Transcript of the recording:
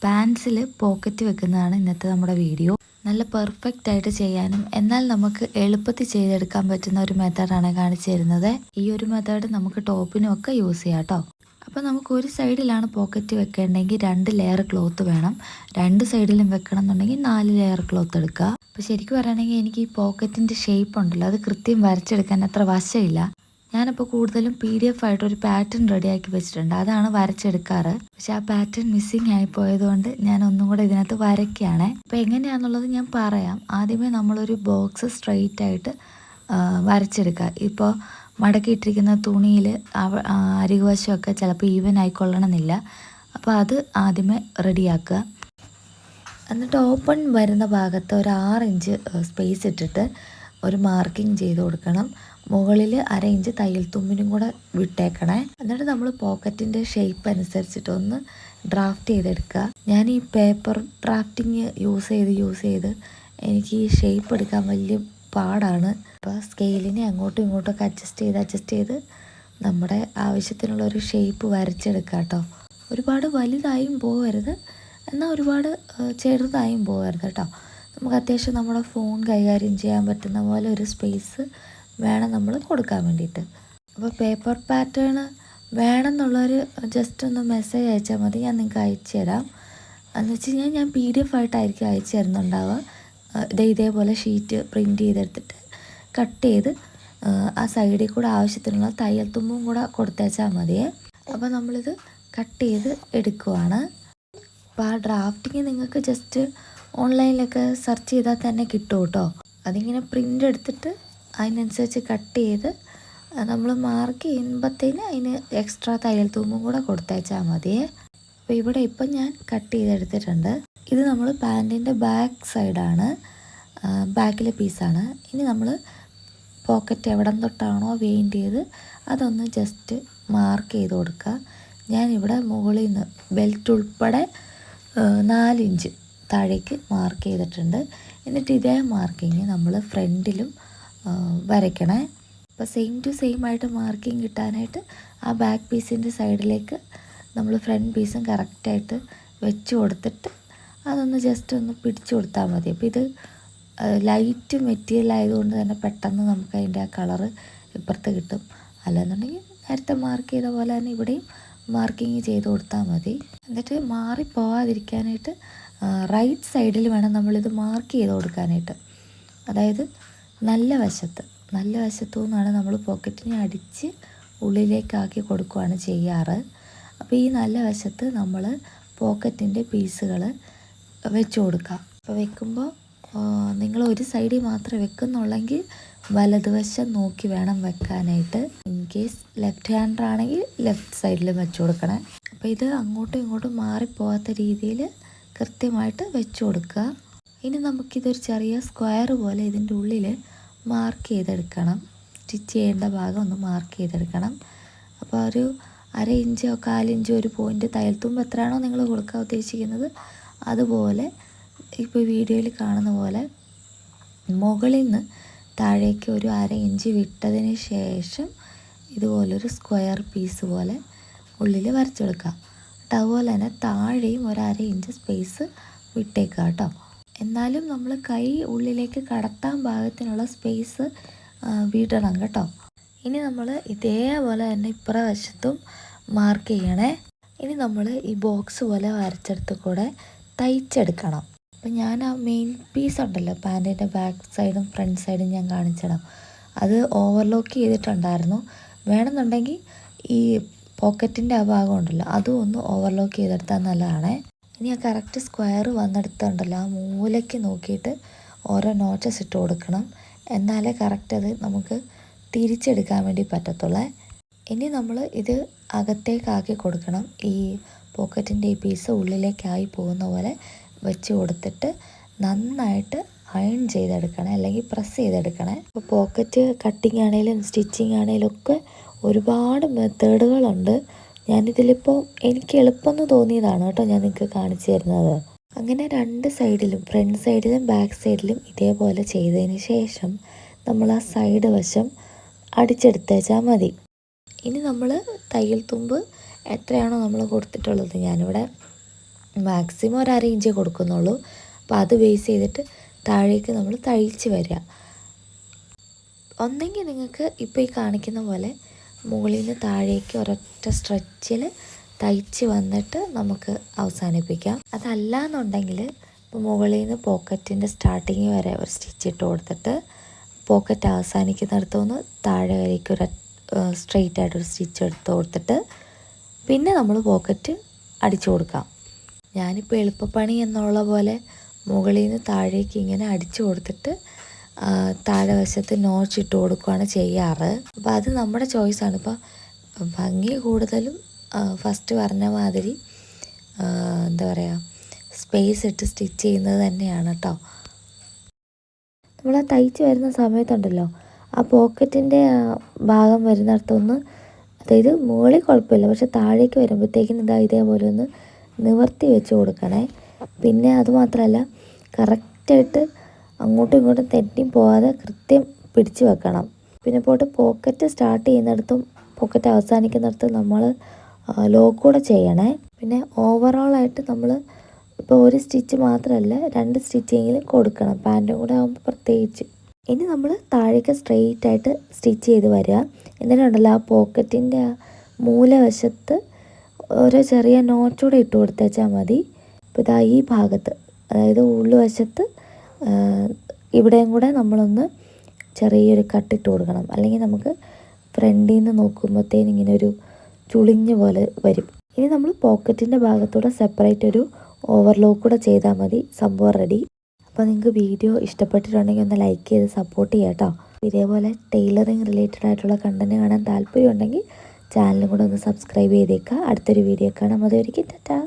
പാൻസിൽ pocket വെക്കുന്നതാണ് ഇന്നത്തെ നമ്മുടെ വീഡിയോ. നല്ല പെർഫെക്റ്റ് ആയിട്ട് ചെയ്യാനും എന്നാൽ നമുക്ക് എളുപ്പത്തിൽ ചെയ്തെടുക്കാൻ പറ്റുന്ന ഒരു മെത്തേഡാണ് കാണിച്ചു തരുന്നത്. ഈ ഒരു മെത്തേഡ് നമുക്ക് ടോപ്പിനും ഒക്കെ യൂസ് ചെയ്യാം കേട്ടോ. അപ്പോൾ നമുക്ക് ഒരു സൈഡിലാണ് പോക്കറ്റ് വെക്കേണ്ടെങ്കിൽ 2 ലെയർ ക്ലോത്ത് വേണം. 2 സൈഡിലും വെക്കണം എന്നുണ്ടെങ്കിൽ 4 ലെയർ ക്ലോത്ത് എടുക്കുക. അപ്പോൾ ശരിക്കും പറയുകയാണെങ്കിൽ എനിക്ക് ഈ പോക്കറ്റിൻ്റെ ഷേപ്പ് ഉണ്ടല്ലോ, അത് കൃത്യം വരച്ചെടുക്കാൻ അത്ര വശമില്ല. ഞാനിപ്പോൾ കൂടുതലും PDF ആയിട്ടൊരു പാറ്റേൺ റെഡിയാക്കി വെച്ചിട്ടുണ്ട്, അതാണ് വരച്ചെടുക്കാറ്. പക്ഷെ ആ പാറ്റേൺ മിസ്സിങ് ആയി പോയതുകൊണ്ട് ഞാൻ ഒന്നും കൂടെ ഇതിനകത്ത് വരയ്ക്കുകയാണ്. അപ്പോൾ എങ്ങനെയാണെന്നുള്ളത് ഞാൻ പറയാം. ആദ്യമേ നമ്മളൊരു ബോക്സ് സ്ട്രെയിറ്റ് ആയിട്ട് വരച്ചെടുക്കുക. ഇപ്പോൾ മടക്കിയിട്ടിരിക്കുന്ന തുണിയിൽ അരികുവശമൊക്കെ ചിലപ്പോൾ ഈവൻ ആയിക്കൊള്ളണമെന്നില്ല. അപ്പോൾ അത് ആദ്യമേ റെഡിയാക്കുക. എന്നിട്ട് ഓപ്പൺ വരുന്ന ഭാഗത്ത് ഒരു 6 ഇഞ്ച് സ്പേസ് ഇട്ടിട്ട് ഒരു മാർക്കിംഗ് ചെയ്ത് കൊടുക്കണം. മുകളിൽ 1/2 ഇഞ്ച് തയ്യൽ തുമ്പിനും കൂടെ വിട്ടേക്കണേ. എന്നിട്ട് നമ്മൾ പോക്കറ്റിൻ്റെ ഷേപ്പ് അനുസരിച്ചിട്ട് ഒന്ന് ഡ്രാഫ്റ്റ് ചെയ്തെടുക്കുക. ഞാൻ ഈ പേപ്പർ ഡ്രാഫ്റ്റിങ് യൂസ് ചെയ്ത് എനിക്ക് ഈ ഷേപ്പ് എടുക്കാൻ വലിയ പാടാണ്. അപ്പോൾ സ്കെയിലിനെ അങ്ങോട്ടും ഇങ്ങോട്ടൊക്കെ അഡ്ജസ്റ്റ് ചെയ്ത് നമ്മുടെ ആവശ്യത്തിനുള്ളൊരു ഷേപ്പ് വരച്ചെടുക്കുക കേട്ടോ. ഒരുപാട് വലുതായും പോകരുത്, എന്നാൽ ഒരുപാട് ചെറുതായും പോകരുത് കേട്ടോ. നമുക്ക് അത്യാവശ്യം നമ്മുടെ ഫോൺ കൈകാര്യം ചെയ്യാൻ പറ്റുന്ന പോലെ ഒരു സ്പേസ് വേണം നമ്മൾ കൊടുക്കാൻ വേണ്ടിയിട്ട്. അപ്പോൾ പേപ്പർ പാറ്റേൺ വേണമെന്നുള്ളൊരു ജസ്റ്റ് ഒന്ന് മെസ്സേജ് അയച്ചാൽ മതി, ഞാൻ നിങ്ങൾക്ക് അയച്ചു തരാം. എന്ന് വെച്ച് കഴിഞ്ഞാൽ ഞാൻ PDF ആയിട്ടായിരിക്കും അയച്ചു തരുന്നുണ്ടാവുക. ഇതേപോലെ ഷീറ്റ് പ്രിൻറ്റ് ചെയ്തെടുത്തിട്ട് കട്ട് ചെയ്ത് ആ സൈഡിൽ കൂടെ ആവശ്യത്തിനുള്ള തയ്യൽ തുമ്പും കൂടെ കൊടുത്തേച്ചാൽ മതിയേ. അപ്പോൾ നമ്മളിത് കട്ട് ചെയ്ത് എടുക്കുവാണ്. അപ്പോൾ ആ ഡ്രാഫ്റ്റിങ് നിങ്ങൾക്ക് ജസ്റ്റ് ഓൺലൈനിലൊക്കെ സെർച്ച് ചെയ്താൽ തന്നെ കിട്ടും കേട്ടോ. അതിങ്ങനെ പ്രിൻ്റ് എടുത്തിട്ട് അതിനനുസരിച്ച് കട്ട് ചെയ്ത് നമ്മൾ മാർക്ക് ചെയ്യുമ്പോഴത്തേന് അതിന് എക്സ്ട്രാ തയ്യൽ തൂമ്പും കൂടെ കൊടുത്തേച്ചാൽ മതിയേ. അപ്പോൾ ഇവിടെ ഇപ്പം ഞാൻ കട്ട് ചെയ്തെടുത്തിട്ടുണ്ട്. ഇത് നമ്മൾ പാൻറ്റിൻ്റെ ബാക്ക് സൈഡാണ്, ബാക്കിലെ പീസാണ്. ഇനി നമ്മൾ പോക്കറ്റ് എവിടം തൊട്ടാണോ വേണ്ടിയത് അതൊന്ന് ജസ്റ്റ് മാർക്ക് ചെയ്ത് കൊടുക്കുക. ഞാനിവിടെ മുകളിൽ നിന്ന് ബെൽറ്റ് ഉൾപ്പെടെ 4 ഇഞ്ച് താഴേക്ക് മാർക്ക് ചെയ്തിട്ടുണ്ട്. എന്നിട്ട് ഇതേ മാർക്കിങ് നമ്മൾ ഫ്രണ്ടിലും വരയ്ക്കണേ. അപ്പോൾ സെയിം ടു സെയിം ആയിട്ട് മാർക്കിങ് കിട്ടാനായിട്ട് ആ ബാക്ക് പീസിൻ്റെ സൈഡിലേക്ക് നമ്മൾ ഫ്രണ്ട് പീസും കറക്റ്റായിട്ട് വെച്ച് കൊടുത്തിട്ട് അതൊന്ന് ജസ്റ്റ് ഒന്ന് പിടിച്ചു കൊടുത്താൽ മതി. അപ്പോൾ ഇത് ലൈറ്റ് മെറ്റീരിയൽ ആയതുകൊണ്ട് തന്നെ പെട്ടെന്ന് നമുക്ക് അതിൻ്റെ ആ കളറ് ഇപ്പുറത്ത് കിട്ടും. അല്ലെന്നുണ്ടെങ്കിൽ നേരത്തെ മാർക്ക് ചെയ്ത പോലെ തന്നെ ഇവിടെയും മാർക്കിങ് ചെയ്ത് കൊടുത്താൽ മതി. എന്നിട്ട് മാറിപ്പോവാതിരിക്കാനായിട്ട് റൈറ്റ് സൈഡിൽ വേണം നമ്മളിത് മാർക്ക് ചെയ്ത് കൊടുക്കാനായിട്ട്. അതായത് നല്ല വശത്തു നിന്നാണ് നമ്മൾ പോക്കറ്റിനെ അടിച്ച് ഉള്ളിലേക്കാക്കി കൊടുക്കുകയാണ് ചെയ്യാറ്. അപ്പോൾ ഈ നല്ല വശത്ത് നമ്മൾ പോക്കറ്റിൻ്റെ പീസുകൾ വെച്ച് കൊടുക്കാം. അപ്പോൾ വെക്കുമ്പോൾ നിങ്ങൾ ഒരു സൈഡിൽ മാത്രമേ വെക്കുന്നുള്ളെങ്കിൽ വലതുവശം നോക്കി വേണം വെക്കാനായിട്ട്. ഇൻ കേസ് ലെഫ്റ്റ് ഹാൻഡർ ആണെങ്കിൽ ലെഫ്റ്റ് സൈഡിൽ വെച്ച് കൊടുക്കണേ. അപ്പോൾ ഇത് അങ്ങോട്ടും ഇങ്ങോട്ടും മാറിപ്പോകാത്ത രീതിയിൽ കൃത്യമായിട്ട് വെച്ച് കൊടുക്കുക. ഇനി നമുക്കിതൊരു ചെറിയ സ്ക്വയർ പോലെ ഇതിൻ്റെ ഉള്ളിൽ മാർക്ക് ചെയ്തെടുക്കണം. സ്റ്റിച്ച് ചെയ്യേണ്ട ഭാഗം ഒന്ന് മാർക്ക് ചെയ്തെടുക്കണം. അപ്പോൾ ഒരു 1/2 ഇഞ്ചോ 1/4 ഇഞ്ചോ ഒരു പോയിൻ്റ് തയ്യൽ തുമ്പ് എത്രയാണോ നിങ്ങൾ കൊടുക്കാൻ ഉദ്ദേശിക്കുന്നത് അതുപോലെ ഇപ്പോൾ വീഡിയോയിൽ കാണുന്ന പോലെ മുകളിൽ നിന്ന് താഴേക്ക് ഒരു 1/2 ഇഞ്ച് വിട്ടതിന് ശേഷം ഇതുപോലൊരു സ്ക്വയർ പീസ് പോലെ ഉള്ളിൽ വരച്ചെടുക്കുക. അതുപോലെ തന്നെ താഴെയും ഒരു 1/2 ഇഞ്ച് സ്പേസ് വിട്ടേക്കുക കേട്ടോ. എന്നാലും നമ്മൾ കൈ ഉള്ളിലേക്ക് കടത്താൻ പാകത്തിനുള്ള സ്പേസ് വിടണം കേട്ടോ. ഇനി നമ്മൾ ഇതേപോലെ തന്നെ ഇപ്പുറവശത്തും മാർക്ക് ചെയ്യണേ. ഇനി നമ്മൾ ഈ ബോക്സ് പോലെ വരച്ചെടുത്ത് കൂടെ തയ്ച്ചെടുക്കണം. അപ്പം ഞാൻ ആ മെയിൻ പീസ് ഉണ്ടല്ലോ, പാൻറ്റിൻ്റെ ബാക്ക് സൈഡും ഫ്രണ്ട് സൈഡും ഞാൻ കാണിച്ചിടാം. അത് ഓവർലോക്ക് ചെയ്തിട്ടുണ്ടായിരുന്നു. വേണമെന്നുണ്ടെങ്കിൽ ഈ പോക്കറ്റിൻ്റെ ആ ഭാഗം ഉണ്ടല്ലോ അതും ഒന്ന് ഓവർലോക്ക് ചെയ്തെടുത്താൽ നല്ലതാണേ. ഇനി ആ കറക്റ്റ് സ്ക്വയർ വന്നെടുത്തുണ്ടല്ലോ ആ മൂലയ്ക്ക് നോക്കിയിട്ട് ഓരോ നോച്ചസ് ഇട്ട് കൊടുക്കണം. എന്നാലേ കറക്റ്റ് അത് നമുക്ക് തിരിച്ചെടുക്കാൻ വേണ്ടി പറ്റത്തുള്ളേ. ഇനി നമ്മൾ ഇത് അകത്തേക്കാക്കി കൊടുക്കണം. ഈ പോക്കറ്റിൻ്റെ ഈ പീസ് ഉള്ളിലേക്കായി പോകുന്ന പോലെ വെച്ച് കൊടുത്തിട്ട് നന്നായിട്ട് അയൺ ചെയ്തെടുക്കണേ, അല്ലെങ്കിൽ പ്രസ് ചെയ്തെടുക്കണേ. ഇപ്പോൾ പോക്കറ്റ് കട്ടിങ് ആണെങ്കിലും സ്റ്റിച്ചിങ് ആണെങ്കിലും ഒക്കെ ഒരുപാട് മെത്തേഡുകളുണ്ട്. ഞാനിതിലിപ്പോൾ എനിക്ക് എളുപ്പമെന്ന് തോന്നിയതാണ് കേട്ടോ ഞാൻ നിങ്ങൾക്ക് കാണിച്ചു തരുന്നത്. അങ്ങനെ 2 സൈഡിലും ഫ്രണ്ട് സൈഡിലും ബാക്ക് സൈഡിലും ഇതേപോലെ ചെയ്തതിന് ശേഷം നമ്മൾ ആ സൈഡ് വശം അടിച്ചെടുത്തേച്ചാൽ മതി. ഇനി നമ്മൾ തയ്യൽ തുമ്പ് എത്രയാണോ നമ്മൾ കൊടുത്തിട്ടുള്ളത്, ഞാനിവിടെ മാക്സിമം ഒരു 1/2 ഇഞ്ചേ കൊടുക്കുന്നുള്ളൂ. അപ്പോൾ അത് ബേസ് ചെയ്തിട്ട് താഴേക്ക് നമ്മൾ തയ്ച്ച് വരിക. ഒന്നെങ്കിൽ നിങ്ങൾക്ക് ഇപ്പോൾ ഈ കാണിക്കുന്ന പോലെ മുകളിൽ നിന്ന് താഴേക്ക് ഒരൊറ്റ സ്ട്രെച്ചിൽ തയ്ച്ച് വന്നിട്ട് നമുക്ക് അവസാനിപ്പിക്കാം. അതല്ല എന്നുണ്ടെങ്കിൽ ഇപ്പോൾ മുകളിൽ നിന്ന് പോക്കറ്റിൻ്റെ സ്റ്റാർട്ടിങ് വരെ ഒരു സ്റ്റിച്ച് ഇട്ട് കൊടുത്തിട്ട് പോക്കറ്റ് അവസാനിക്കുന്നിടത്തുനിന്ന് താഴെ വരേക്ക് ഒരു സ്ട്രെയിറ്റ് ആയിട്ടൊരു സ്റ്റിച്ച് എടുത്ത് കൊടുത്തിട്ട് പിന്നെ നമ്മൾ പോക്കറ്റ് അടിച്ചു കൊടുക്കാം. ഞാനിപ്പോൾ എളുപ്പപ്പണി എന്നുള്ള പോലെ മുകളിൽ നിന്ന് താഴേക്ക് ഇങ്ങനെ അടിച്ചു കൊടുത്തിട്ട് താഴെ വശത്ത് നോച്ച് ഇട്ട് കൊടുക്കുകയാണ് ചെയ്യാറ്. അപ്പോൾ അത് നമ്മുടെ ചോയ്സാണ്. ഇപ്പോൾ ഭംഗി കൂടുതലും ഫസ്റ്റ് പറഞ്ഞ മാതിരി എന്താ പറയുക, സ്പേസ് ഇട്ട് സ്റ്റിച്ച് ചെയ്യുന്നത് തന്നെയാണ് കേട്ടോ. നമ്മൾ ആ തയ്ച്ച് വരുന്ന സമയത്തുണ്ടല്ലോ, ആ പോക്കറ്റിൻ്റെ ഭാഗം വരുന്നിടത്തൊന്ന്, അതായത് മുകളിൽ കുഴപ്പമില്ല, പക്ഷെ താഴേക്ക് വരുമ്പോഴത്തേക്കും ഇതേപോലെ ഒന്ന് നിവർത്തി വെച്ച് കൊടുക്കണേ. പിന്നെ അതുമാത്രമല്ല, കറക്റ്റായിട്ട് അങ്ങോട്ടും ഇങ്ങോട്ടും തെറ്റി പോകാതെ കൃത്യം പിടിച്ച് വെക്കണം. പിന്നെ പോയിട്ട് പോക്കറ്റ് സ്റ്റാർട്ട് ചെയ്യുന്നിടത്തും പോക്കറ്റ് അവസാനിക്കുന്നിടത്തും നമ്മൾ ലോക്ക് കൂടെ ചെയ്യണേ. പിന്നെ ഓവറോളായിട്ട് നമ്മൾ ഇപ്പോൾ ഒരു സ്റ്റിച്ച് മാത്രമല്ല 2 സ്റ്റിച്ചെങ്കിലും കൊടുക്കണം, പാൻറ്റും കൂടെ ആകുമ്പോൾ പ്രത്യേകിച്ച്. ഇനി നമ്മൾ താഴേക്ക് സ്ട്രെയിറ്റ് ആയിട്ട് സ്റ്റിച്ച് ചെയ്ത് വരിക. എന്നിട്ടുണ്ടല്ലോ ആ പോക്കറ്റിൻ്റെ ആ മൂലവശത്ത് ഓരോ ചെറിയ നോട്ടൂടെ ഇട്ട് കൊടുത്തേച്ചാൽ മതി. ഇപ്പോൾ ഇതാ ഈ ഭാഗത്ത്, അതായത് ഉള്ളുവശത്ത് ഇവിടെയും കൂടെ നമ്മളൊന്ന് ചെറിയൊരു കട്ടിട്ട് കൊടുക്കണം. അല്ലെങ്കിൽ നമുക്ക് ഫ്രണ്ടിൽ നിന്ന് നോക്കുമ്പോഴത്തേനും ഇങ്ങനെ ഒരു ചുളിഞ്ഞ പോലെ വരും. ഇനി നമ്മൾ പോക്കറ്റിൻ്റെ ഭാഗത്തൂടെ സെപ്പറേറ്റ് ഒരു ഓവർലോക്ക് കൂടെ ചെയ്താൽ മതി, സംഭവം റെഡി. അപ്പോൾ നിങ്ങൾക്ക് വീഡിയോ ഇഷ്ടപ്പെട്ടിട്ടുണ്ടെങ്കിൽ ഒന്ന് ലൈക്ക് ചെയ്ത് സപ്പോർട്ട് ചെയ്യാം കേട്ടോ. ഇതേപോലെ ടൈലറിങ് റിലേറ്റഡ് ആയിട്ടുള്ള കണ്ടൻറ്റ് കാണാൻ താല്പര്യമുണ്ടെങ്കിൽ ചാനലും കൂടെ ഒന്ന് സബ്സ്ക്രൈബ് ചെയ്തേക്കുക. അടുത്തൊരു വീഡിയോ കാണാം. അതുവരെയ്ക്കും ടാറ്റാ.